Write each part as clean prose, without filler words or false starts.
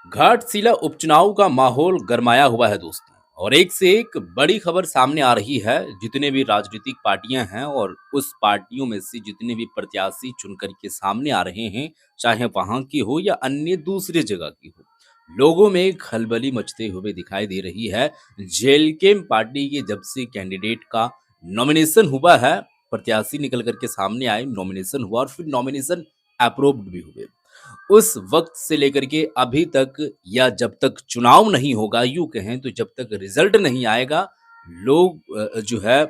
घाटशिला उपचुनाव का माहौल गरमाया हुआ है दोस्तों। और एक से एक बड़ी खबर सामने आ रही है। जितने भी राजनीतिक पार्टियां हैं और उस पार्टियों में से जितने भी प्रत्याशी चुनकर के सामने आ रहे हैं, चाहे वहां की हो या अन्य दूसरे जगह की हो, लोगों में खलबली मचते हुए दिखाई दे रही है। जेलकेम पार्टी के जब से कैंडिडेट का नॉमिनेशन हुआ है, प्रत्याशी निकल करके सामने आए, नॉमिनेशन हुआ और फिर नॉमिनेशन अप्रूव्ड भी हुए, उस वक्त से लेकर के अभी तक, या जब तक चुनाव नहीं होगा, यूं कहें तो जब तक रिजल्ट नहीं आएगा, लोग जो है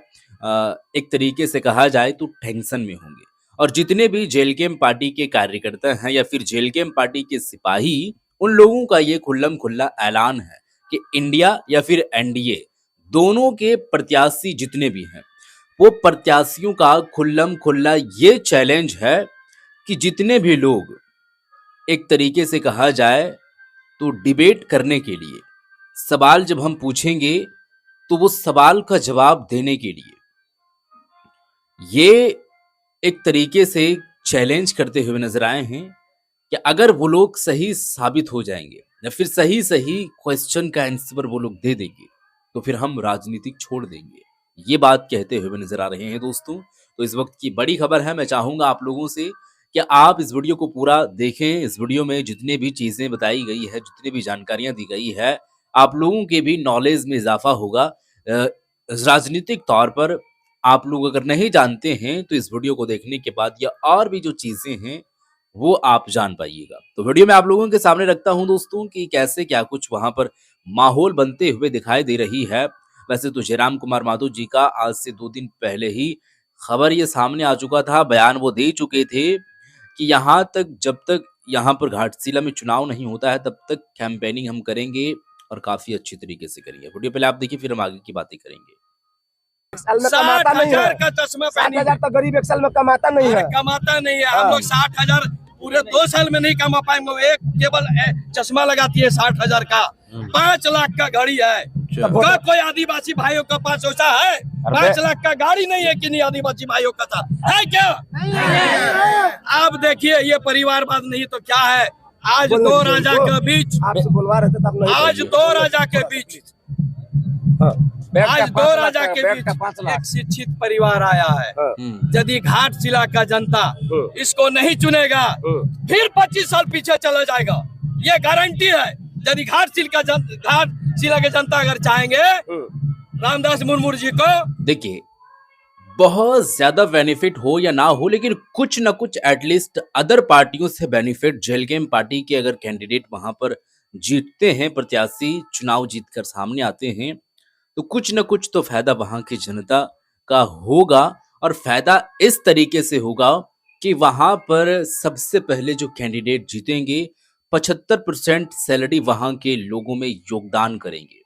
एक तरीके से कहा जाए तो टेंशन में होंगे। और जितने भी जेलकेम पार्टी के कार्यकर्ता हैं या फिर जेलकेम पार्टी के सिपाही, उन लोगों का ये खुल्लम खुल्ला ऐलान है कि इंडिया या फिर एनडीए दोनों के प्रत्याशी जितने भी हैं, वो प्रत्याशियों का खुल्लम खुल्ला ये चैलेंज है कि जितने भी लोग एक तरीके से कहा जाए तो डिबेट करने के लिए सवाल जब हम पूछेंगे, तो वो सवाल का जवाब देने के लिए ये एक तरीके से चैलेंज करते हुए नजर आए हैं कि अगर वो लोग सही साबित हो जाएंगे या फिर सही सही क्वेश्चन का आंसर वो लोग दे देंगे, तो फिर हम राजनीतिक छोड़ देंगे। ये बात कहते हुए नजर आ रहे हैं दोस्तों। तो इस वक्त की बड़ी खबर है, मैं चाहूंगा आप लोगों से कि आप इस वीडियो को पूरा देखें। इस वीडियो में जितने भी चीजें बताई गई है, जितनी भी जानकारियां दी गई है, आप लोगों के भी नॉलेज में इजाफा होगा। राजनीतिक तौर पर आप लोग अगर नहीं जानते हैं, तो इस वीडियो को देखने के बाद या और भी जो चीजें हैं वो आप जान पाइएगा। तो वीडियो में आप लोगों के सामने रखता हूं दोस्तों कि कैसे क्या कुछ वहां पर माहौल बनते हुए दिखाई दे रही है। वैसे तो जयराम कुमार माधव जी का आज से 2 दिन पहले ही खबर ये सामने आ चुका था, बयान वो दे चुके थे कि यहाँ तक, जब तक यहाँ पर घाटशिला में चुनाव नहीं होता है, तब तक कैंपेनिंग हम करेंगे और काफी अच्छी तरीके से करेंगे। वीडियो पहले आप देखिए, फिर हम आगे की बातें करेंगे। साल में कमाता नहीं है। का चश्मा 60,000 तो गरीब एक साल में कमाता नहीं है। कमाता नहीं है। हम लोग 60,000 पूरे 2 साल में नहीं कमा पाएंगे। एक केवल चश्मा लगाती है 60,000 का, 5 लाख का घड़ी है। क्या कोई आदिवासी भाइयों का पास सोचा है? 5 लाख का गाड़ी नहीं है कि नहीं आदिवासी भाइयों का था, है क्या? आप देखिए, ये परिवारवाद नहीं तो क्या है? आज दो राजा के बीच, आपसे बुलवा रहे थे तब नहीं। आज दो राजा के बीच, आज दो राजा के बीच एक शिक्षित परिवार आया है। यदि घाटशिला का जनता इसको नहीं चुनेगा, फिर 25 साल पीछे चला जाएगा, ये गारंटी है। यदि घाटशिला के जनता अगर चाहेंगे रामदास मुर्मू जी को, देखिए, बहुत ज्यादा बेनिफिट हो या ना हो, लेकिन कुछ ना कुछ एटलीस्ट अदर पार्टियों से बेनिफिट जेलकेम पार्टी के अगर कैंडिडेट वहां पर जीतते हैं, प्रत्याशी चुनाव जीतकर सामने आते हैं, तो कुछ न कुछ तो फायदा वहां की जनता का होगा। और फायदा इस तरीके से होगा कि वहां पर सबसे पहले जो कैंडिडेट जीतेंगे, 75% सैलरी वहां के लोगों में योगदान करेंगे।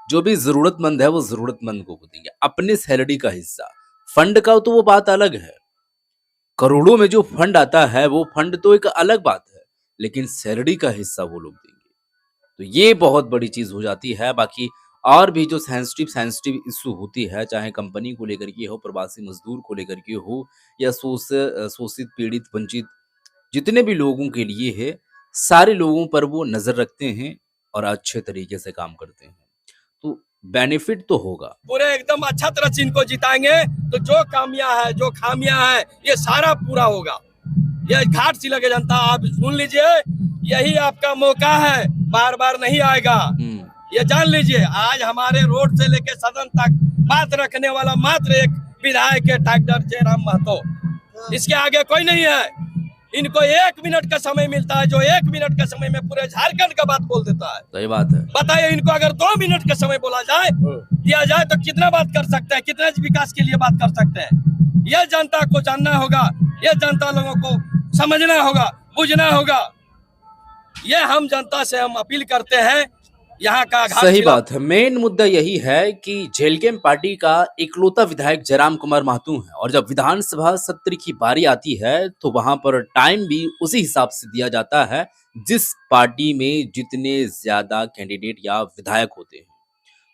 जो भी जरूरतमंद है वो जरूरतमंद को देंगे अपने सैलरी का हिस्सा। फंड का तो वो बात अलग है, करोड़ों में जो फंड आता है वो फंड तो एक अलग बात है, लेकिन सैलरी का हिस्सा वो लोग देंगे। तो ये बहुत बड़ी चीज हो जाती है। बाकी और भी जो सेंसिटिव इशू होती है, चाहे कंपनी को लेकर के हो, प्रवासी मजदूर को लेकर के हो, या शोषित पीड़ित वंचित जितने भी लोगों के लिए है, सारे लोगों पर वो नजर रखते हैं और अच्छे तरीके से काम करते हैं। तो बेनिफिट तो होगा। पूरे एकदम अच्छा तरह से इनको जिताएंगे तो जो खामियां है ये सारा पूरा होगा। ये घाटशिला की जनता, आप सुन लीजिए, यही आपका मौका है, बार बार नहीं आएगा। ये जान लीजिए, आज हमारे रोड से लेके सदन तक बात रखने वाला मात्र एक विधायक है, डॉक्टर जयराम महतो। इसके आगे कोई नहीं है। इनको 1 मिनट का समय मिलता है, जो 1 मिनट का समय में पूरे झारखंड का बात बोल देता है। सही बात है। बताइए, इनको अगर 2 मिनट का समय बोला जाए, दिया जाए, तो कितना बात कर सकते हैं, कितने विकास के लिए बात कर सकते हैं। यह जनता को जानना होगा, यह जनता लोगों को समझना होगा, बुझना होगा। यह हम जनता से हम अपील करते हैं। यहाँ का सही बात है। मेन मुद्दा यही है कि जेलकेम पार्टी का इकलौता विधायक जयराम कुमार महतो है, और जब विधानसभा सत्र की बारी आती है तो वहां पर टाइम भी उसी हिसाब से दिया जाता है जिस पार्टी में जितने ज्यादा कैंडिडेट या विधायक होते हैं।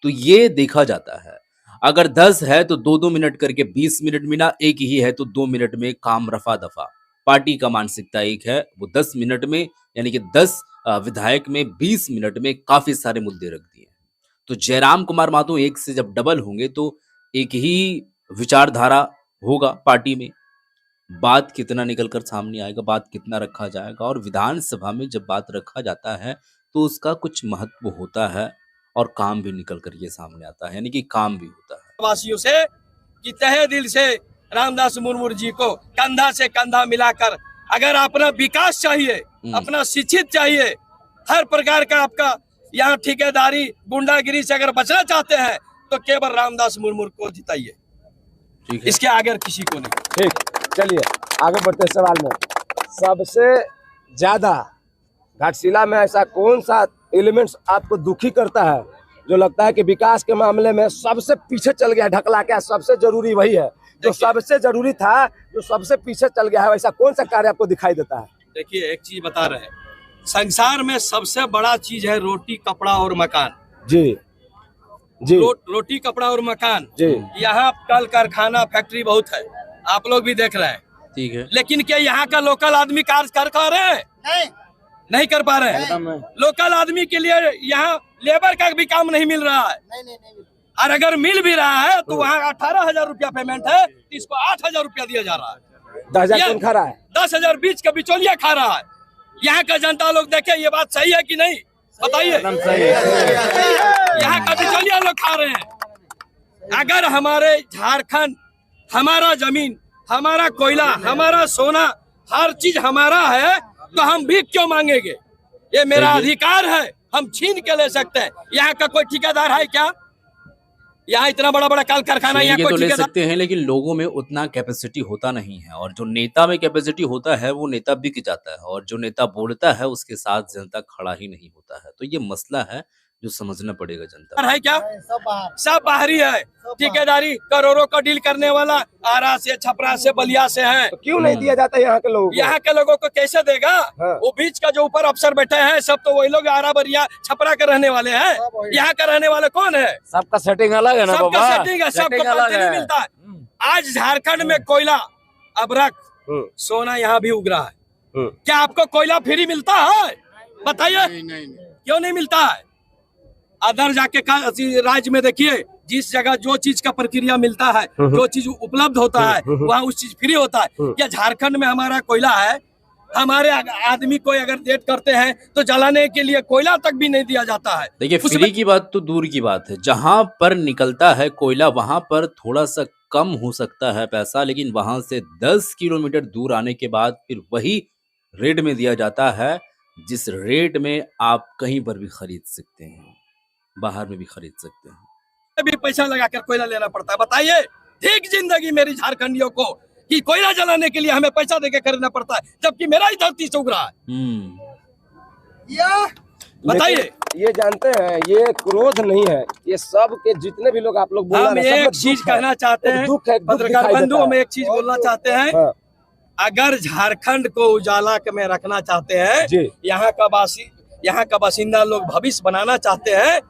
तो ये देखा जाता है, अगर 10 है तो 2-2 मिनट करके 20 मिनट मिला, एक ही है तो 2 मिनट में काम रफा दफा। पार्टी का मानसिकता एक है, वो 10 मिनट में यानी कि 10 विधायक में 20 मिनट में काफ़ी सारे मुद्दे रख दिए। तो जयराम कुमार मातो एक से जब डबल होंगे तो एक ही विचारधारा होगा पार्टी में। बात कितना निकल कर सामने आएगा, बात कितना रखा जाएगा और विधानसभा में जब बात रखा जाता है तो उसका कुछ महत्व होता है और काम भी निकल कर ये सामने आता है, यानी कि काम भी होता है। वासियों से कि तहे दिल से रामदास मुर्मू जी को कंधा से कंधा मिलाकर अगर अपना विकास चाहिए, अपना शिक्षित चाहिए, हर प्रकार का आपका यहाँ ठेकेदारी गुंडागिरी से अगर बचना चाहते हैं तो केवल रामदास मुर्मू को जिताइए, ठीक है, इसके आगे किसी को नहीं। ठीक, चलिए आगे बढ़ते हैं सवाल में। सबसे ज्यादा घाटशिला में ऐसा कौन सा एलिमेंट्स आपको दुखी करता है, जो लगता है कि विकास के मामले में सबसे पीछे चल गया, ढकला क्या सबसे जरूरी वही है जो सबसे जरूरी था, जो सबसे पीछे चल गया है, वैसा कौन सा कार्य आपको दिखाई देता है? देखिए एक चीज बता रहे हैं, संसार में सबसे बड़ा चीज है रोटी कपड़ा और मकान। जी जी रोटी कपड़ा और मकान। जी। यहाँ कल कारखाना फैक्ट्री बहुत है, आप लोग भी देख रहे हैं, ठीक है, लेकिन क्या यहाँ का लोकल आदमी कार्य कर पा रहे हैं? नहीं कर पा रहे हैं। लोकल आदमी के लिए यहाँ लेबर का भी काम नहीं मिल रहा है। और अगर मिल भी रहा है तो वहाँ 18,000 रुपया पेमेंट है, इसको 8,000 रुपया दिया जा रहा है। 10,000 कौन खा रहा है? 10,000 बीच का बिचौलिया खा रहा है। यहाँ का जनता लोग देखे ये बात सही है कि नहीं, बताइए। यहाँ का बिचौलिया लोग खा रहे हैं। अगर हमारे झारखंड, हमारा जमीन, हमारा कोयला, हमारा सोना, हर चीज हमारा है तो हम भीख क्यों मांगेंगे? ये मेरा अधिकार है, हम छीन के ले सकते हैं। यहाँ का कोई ठेकेदार है क्या? यहाँ इतना बड़ा बड़ा कल कारखाना, यहाँ तो कोई ले ठेकेदार? सकते हैं, लेकिन लोगों में उतना कैपेसिटी होता नहीं है और जो नेता में कैपेसिटी होता है वो नेता बिक जाता है और जो नेता बोलता है उसके साथ जनता खड़ा ही नहीं होता है। तो ये मसला है जो समझना पड़ेगा जनता को। है क्या? सब बाहरी है। ठेकेदारी करोड़ों का डील करने वाला आरा से, छपरा से, बलिया से है। तो क्यों नहीं दिया जाता यहाँ के लोगों को? यहाँ के लोगों को कैसे देगा? हाँ। वो बीच का जो ऊपर अफसर बैठे हैं सब तो वही लोग आरा बलिया छपरा के रहने वाले हैं। यहाँ का रहने वाले कौन है? सबका सेटिंग अलग है ना सबका बाबा? सेटिंग है, सबको पता नहीं मिलता है। आज झारखंड में कोयला, अबरक, सोना यहाँ भी उग रहा है। क्या आपको कोयला फ्री मिलता है? बताइए, क्यों नहीं मिलता है? अदर जाके राज्य में देखिए, जिस जगह जो चीज का प्रक्रिया मिलता है, जो चीज उपलब्ध होता है, वहाँ उस चीज फ्री होता है। क्या झारखंड में हमारा कोयला है? हमारे आदमी को अगर डेट करते हैं तो जलाने के लिए कोयला तक भी नहीं दिया जाता है। देखिए, फ्री की बात तो दूर की बात है, जहां पर निकलता है कोयला वहां पर थोड़ा सा कम हो सकता है पैसा, लेकिन वहां से 10 किलोमीटर दूर आने के बाद फिर वही रेट में दिया जाता है, जिस रेट में आप कहीं पर भी खरीद सकते हैं, बाहर में भी खरीद सकते हैं। भी पैसा लगाकर कोयला लेना पड़ता है। बताइए, ठीक जिंदगी मेरी झारखंडियों को कि कोयला जलाने के लिए हमें पैसा देकर खरीदना पड़ता है, जबकि मेरा ही धरती से उग रहा है। बताइए, ये जानते हैं ये क्रोध नहीं है, ये सब के जितने भी लोग आप लोग बोल हम रहे हैं, सब एक में चीज दुख है। कहना चाहते हैं, दुख है, दुख पत्रकार दिखाई बंधु, देता हम है। एक चीज बोलना चाहते हैं। हाँ, अगर झारखंड को उजाला में रखना चाहते हैं, जी। यहाँ का बासिंदा लोग भविष्य बनाना चाहते हैं,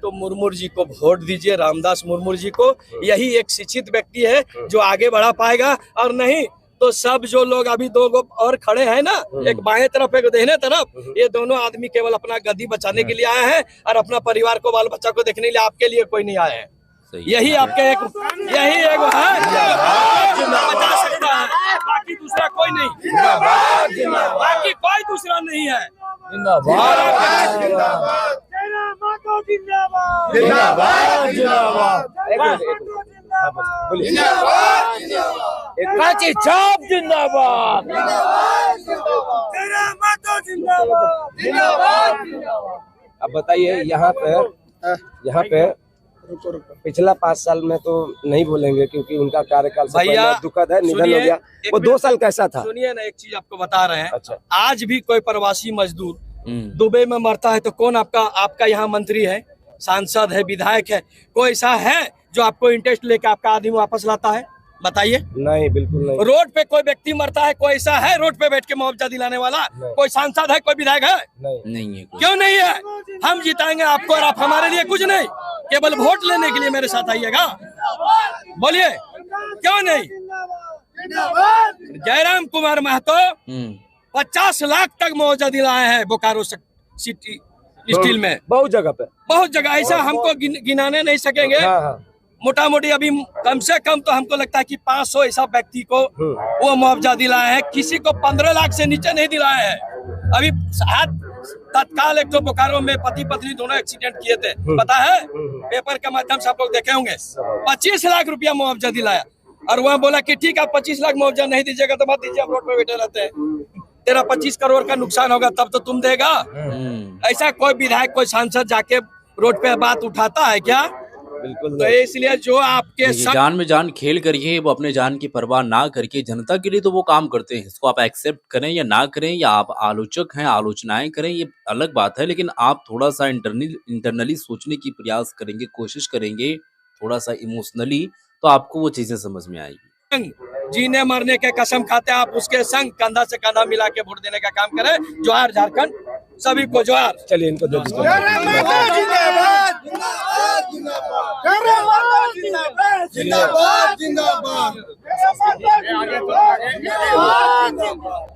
तो मुर्मू जी को वोट दीजिए, रामदास मुर्मू जी को। यही एक शिक्षित व्यक्ति है जो आगे बढ़ा पाएगा, और नहीं तो सब जो लोग अभी दो लोग और खड़े हैं ना, एक बाएं तरफ एक दाहिने तरफ, ये दोनों आदमी केवल अपना गद्दी बचाने के लिए आए हैं और अपना परिवार को, बाल बच्चा को देखने के लिए, आपके लिए कोई नहीं आए हैं। यही आपके एक है जो बचा सकता है, बाकी दूसरा कोई नहीं, बाकी कोई दूसरा नहीं है। अब बताइए, यहाँ पे पिछला 5 साल में तो नहीं बोलेंगे क्योंकि उनका कार्यकाल से भैया, पहले दुखद है, निधन हो गया। वो 2 साल कैसा था? सुनिए ना, एक चीज आपको बता रहे हैं। अच्छा। आज भी कोई प्रवासी मजदूर दुबई में मरता है तो कौन आपका यहाँ मंत्री है, सांसद है, विधायक है? कोई ऐसा है जो आपको इंटरेस्ट लेके आपका आदमी वापस लाता है? बताइए। नहीं, बिल्कुल नहीं। रोड पे कोई व्यक्ति मरता है, कोई ऐसा है रोड पे बैठ के मुआवजा दिलाने वाला? कोई सांसद है, कोई विधायक है? नहीं है। क्यों नहीं है? हम जिताएंगे आपको और आप हमारे लिए कुछ नहीं, केवल वोट लेने के लिए मेरे साथ आइएगा। बोलिए, क्यों नहीं? जयराम कुमार महतो 50 लाख तक मुआवजा दिलाए हैं बोकारो सिटी स्टील में, बहुत जगह पे, बहुत जगह। ऐसा हमको गिनाने नहीं सकेंगे। मोटा मोटी अभी कम से कम तो हमको लगता है कि 500 ऐसा व्यक्ति को वो मुआवजा दिलाए हैं। किसी को 15 लाख से नीचे नहीं दिलाए हैं। अभी तत्काल एक तो बोकारो में पति पत्नी दोनों एक्सीडेंट किए थे, पता है, पेपर के माध्यम से आप लोग देखे होंगे। 25 लाख रुपया मुआवजा दिलाया और वह बोला कि ठीक है 25 लाख मुआवजा नहीं दीजिएगा तो मत दीजिए, हम रोड पे बैठे रहते हैं, तेरा 25 करोड़ का नुकसान होगा तब तो तुम देगा। ऐसा कोई विधायक कोई सांसद जाके रोड पे बात उठाता है क्या? बिल्कुल। तो इसलिए जो आपके जान में जान खेल करिए, वो अपने जान की परवाह ना करके जनता के लिए तो वो काम करते हैं। इसको आप एक्सेप्ट करें या ना करें, या आप आलोचक हैं आलोचनाएं करें, ये अलग बात है, लेकिन आप थोड़ा सा इंटरनली सोचने की प्रयास करेंगे, कोशिश करेंगे थोड़ा सा इमोशनली, तो आपको वो चीजें समझ में आएगी। जीने मरने के कसम खाते आप उसके संग कंधा से कंधा मिला के वोट देने का काम करें। जोहार झारखंड, सभी को जोहार। चलिए इनको दे दीजिए।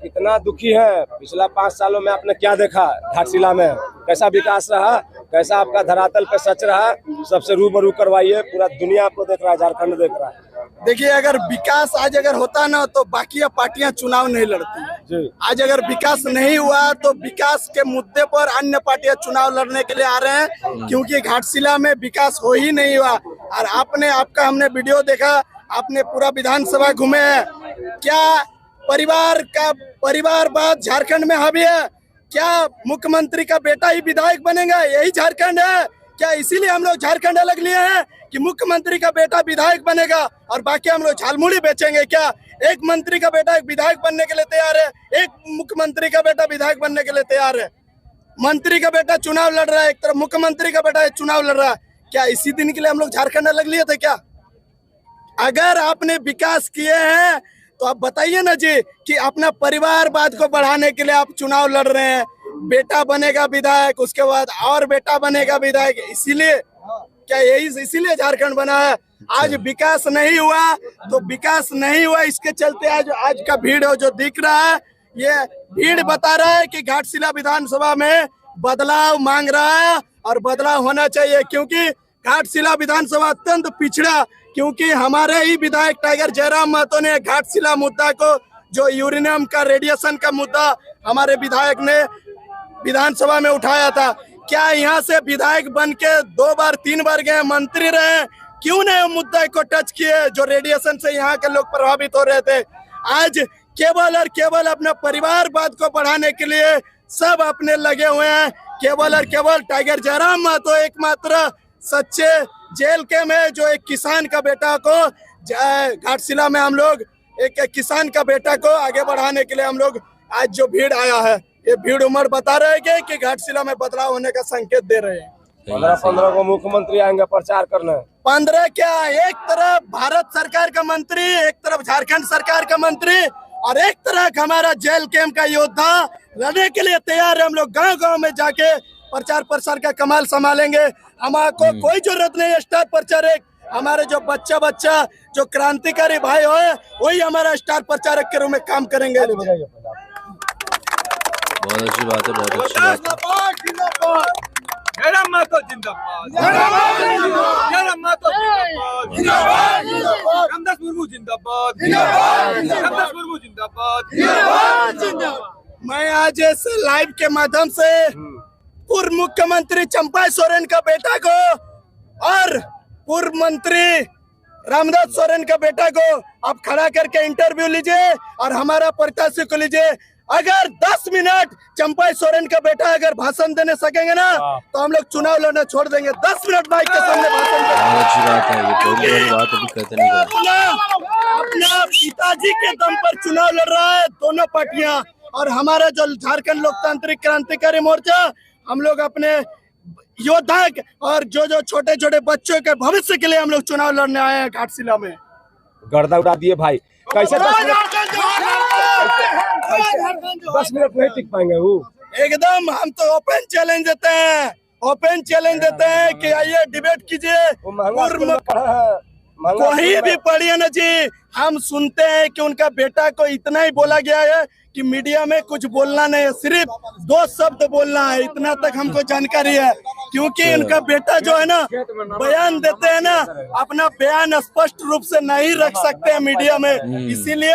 कितना दुखी है। पिछला 5 सालों में आपने क्या देखा घाटशिला में, कैसा विकास रहा, कैसा आपका धरातल पे सच रहा, सबसे रूबरू करवाइए। पूरा दुनिया आपको देख रहा है, झारखंड देख रहा है। देखिए, अगर विकास आज अगर होता ना तो बाकी पार्टियां चुनाव नहीं लड़ती। आज अगर विकास नहीं हुआ तो विकास के मुद्दे पर अन्य पार्टियां चुनाव लड़ने के लिए आ रहे हैं, क्योंकि घाटशिला में विकास हो ही नहीं हुआ। और आपका हमने वीडियो देखा, आपने पूरा विधानसभा घूमे हैं। क्या परिवारवाद झारखंड में हावी है? क्या मुख्यमंत्री का बेटा ही विधायक बनेगा? यही झारखंड है क्या? इसीलिए हम लोग झारखंड अलग लिए हैं कि मुख्यमंत्री का बेटा विधायक बनेगा और बाकी हम लोग झालमुड़ी बेचेंगे क्या? एक मंत्री का बेटा एक विधायक बनने के लिए तैयार है, एक मुख्यमंत्री का बेटा विधायक बनने के लिए तैयार है। मंत्री का बेटा चुनाव लड़ रहा है, एक तरफ मुख्यमंत्री का बेटा चुनाव लड़ रहा है। क्या इसी दिन के लिए हम लोग झारखंड अलग लिए थे क्या? अगर आपने विकास किए हैं तो आप बताइए ना जी कि अपना परिवारवाद को बढ़ाने के लिए आप चुनाव लड़ रहे हैं। बेटा बनेगा विधायक, उसके बाद और बेटा बनेगा विधायक, इसीलिए क्या इसीलिए झारखंड बना है? आज विकास नहीं हुआ तो विकास नहीं हुआ, इसके चलते आज का भीड़ जो दिख रहा है, ये भीड़ बता रहा है कि घाटशिला विधानसभा में बदलाव मांग रहा है और बदलाव होना चाहिए। क्योंकि घाटशिला विधानसभा अत्यंत पिछड़ा, क्योंकि हमारे ही विधायक टाइगर जयराम महतो ने घाटशिला मुद्दा को, जो यूरेनियम का रेडिएशन का मुद्दा हमारे विधायक ने विधानसभा में उठाया था। क्या यहाँ से विधायक बन के 2 बार 3 बार गए, मंत्री रहे, क्यों नहीं मुद्दे को टच किए जो रेडिएशन से यहाँ के लोग प्रभावित हो रहे थे? आज केवल और केवल अपना परिवारवाद को बढ़ाने के लिए सब अपने लगे हुए हैं। केवल और केवल टाइगर जयराम महतो एकमात्र सच्चे जेल के में जो एक किसान का बेटा को घाटशिला में हम लोग एक किसान का बेटा को आगे बढ़ाने के लिए हम लोग आज जो भीड़ आया है, ये भीड़ उमड़ बता रहे हैं कि घाटशिला में बदलाव होने का संकेत दे रहे हैं। 15 को मुख्यमंत्री आएंगे प्रचार करने। 15 क्या, एक तरफ भारत सरकार का मंत्री, एक तरफ झारखंड सरकार का मंत्री और एक तरफ हमारा जेल कैंप का योद्धा लड़ने के लिए तैयार है। हम लोग गांव-गांव में जाके प्रचार प्रसार का कमाल संभालेंगे। हमारे कोई जरूरत नहीं है स्टार प्रचारक। हमारे जो बच्चा जो क्रांतिकारी भाई हो, वही हमारा स्टार प्रचारक के रूप में काम करेंगे। बहुत अच्छी बात है, बहुत अच्छी बात है। जयराम महतो जिंदाबाद, जयराम महतो जिंदाबाद, रामदास मुर्मू जिंदाबाद, रामदास मुर्मू जिंदाबाद। मैं आज इस लाइव के माध्यम से पूर्व मुख्यमंत्री चंपा सोरेन का बेटा को और पूर्व मंत्री रामदास सोरेन का बेटा को आप खड़ा करके इंटरव्यू लीजिए और हमारा प्रत्याशी को लीजिए। अगर 10 मिनट चंपा सोरेन का बेटा अगर भाषण देने सकेंगे ना तो हम लोग चुनाव लड़ना छोड़ देंगे। 10 मिनट माइक के सामने भाषण देंगे। बहुत अच्छी बात है, ये कोई बड़ी बात अभी कहते नहीं है। अपना पिताजी के दम पर चुनाव लड़ रहा है दोनों पार्टियां, और हमारा जो झारखंड लोकतांत्रिक क्रांतिकारी मोर्चा, हम लोग अपने योद्धा और जो छोटे छोटे बच्चों के भविष्य के लिए हम लोग चुनाव लड़ने आए हैं घाटशिला में। गर्दा उड़ा दिए भाई, कैसे 10 मिनट नहीं टिक पाएंगे वो? एकदम हम तो ओपन चैलेंज देते हैं, ओपन चैलेंज देते हैं कि आइए डिबेट कीजिए। कोई भी पढ़िए ना जी, हम सुनते हैं कि उनका बेटा को इतना ही बोला गया है कि मीडिया में कुछ बोलना नहीं है, सिर्फ 2 शब्द बोलना है, इतना तक हमको जानकारी है। क्योंकि उनका बेटा जो है ना बयान देते हैं ना, अपना बयान स्पष्ट रूप से नहीं रख सकते हैं मीडिया में, इसीलिए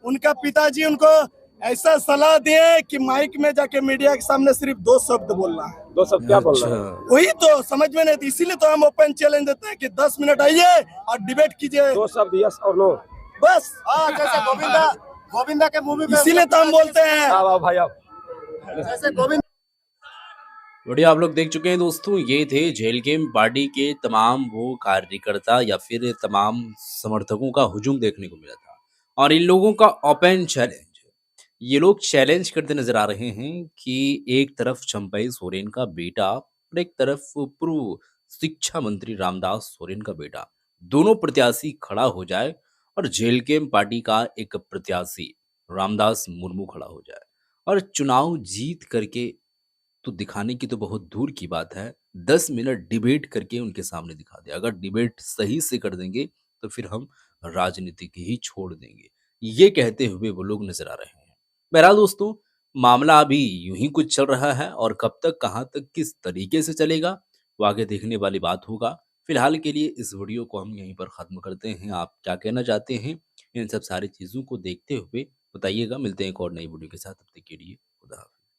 उनका पिताजी उनको ऐसा सलाह दिए कि माइक में जाके मीडिया के सामने सिर्फ 2 शब्द बोलना है। 2 शब्द क्या बोल रहे हैं? वही तो समझ में नहीं, इसीलिए तो हम ओपन चैलेंज देते हैं कि 10 मिनट आइए और डिबेट कीजिए, 2 शब्द यस और नो। बस। जैसे गोविंदा के मूवी में इसीलिए तो हम बोलते हैं, आओ भाई आओ। जैसे गोविंद वीडियो आप लोग देख चुके हैं दोस्तों। ये थे झेल गेम पार्टी के तमाम वो कार्यकर्ता या फिर तमाम समर्थकों का हुजूम देखने को मिला था, और इन लोगों का ओपन चैलेंज, ये लोग चैलेंज करते नजर आ रहे हैं कि एक तरफ चंपई सोरेन का बेटा और एक तरफ पूर्व शिक्षा मंत्री रामदास सोरेन का बेटा, दोनों प्रत्याशी खड़ा हो जाए और झेल गेम पार्टी का एक प्रत्याशी रामदास मुर्मू खड़ा हो जाए, और चुनाव जीत करके तो दिखाने की तो बहुत दूर की बात है, 10 मिनट डिबेट करके उनके सामने दिखा दे। अगर डिबेट सही से कर देंगे तो फिर हम राजनीति की ही छोड़ देंगे, ये कहते हुए वो लोग नजर आ रहे हैं। बहरहाल दोस्तों, मामला अभी यूं ही कुछ चल रहा है, और कब तक कहां तक किस तरीके से चलेगा वो आगे देखने वाली बात होगा। फिलहाल के लिए इस वीडियो को हम यहीं पर खत्म करते हैं। आप क्या कहना चाहते हैं इन सब सारी चीजों को देखते हुए बताइएगा। मिलते हैं एक और नई वीडियो के साथ, तब तक के लिए खुदा हाफिज।